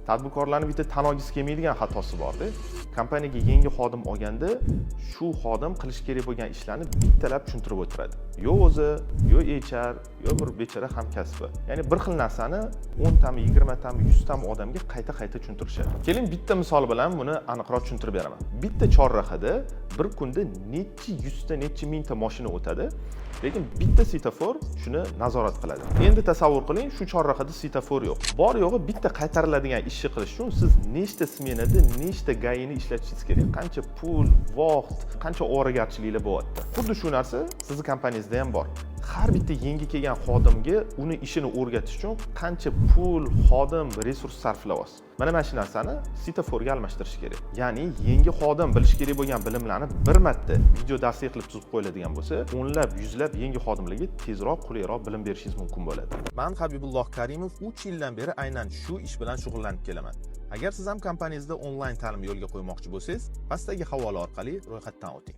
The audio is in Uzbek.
Tadbirkorlarning bitta tan olgisi kelmaydigan xatosi bor-da. Kompaniyaga yangi xodim olganda shu xodim qilish kerak bo'lgan ishlarni bittalab tushuntirib o'tiradi. Yo o'zi, yo HR, yo bir bechara hamkasbi. Ya'ni bir xil narsani 10 tami, 20 tami, 100 tami odamga qayta tushuntirishadi. Keling bitta misol bilan buni aniqroq tushuntirib beraman. Bitta chorrahada bir kunda necha yuzta, necha mingta mashina o'tadi, lekin bitta svetofor shuni nazorat qiladi. Endi tasavvur qiling, shu chorrahada svetofor yo'q. Bor yo'g'i bitta qaytariladigan ishni qilish uchun siz nechta smenada, nechta gayini ishlatishingiz kerak, qancha pul, vaqt, qancha ovoragarchiliklar bo'lyapti. Xuddi shu narsa sizning kompaniyangizda ham bor. Har bitta yangi kelgan xodimga uni ishini o'rgatish uchun qancha pul, xodim, resurs sarflayapsiz. Mana shu narsani svetoforga almashtirish kerak. Ya'ni yangi xodim bilish kerak bo'lgan bilimlarni bir marta video darslik qilib tuzib qo'yiladigan bo'lsa, o'nlab, yuzlab yangi xodimlarga tezroq, qulayroq bilim berishingiz mumkin bo'ladi. Men Habibulloh Karimov 3 yildan beri aynan shu ish bilan shug'ullanib kelaman. Agar siz ham kompaniyangizda onlayn ta'lim yo'lga qo'ymoqchi bo'lsangiz, pastdagi havola orqali ro'yxatdan o'ting.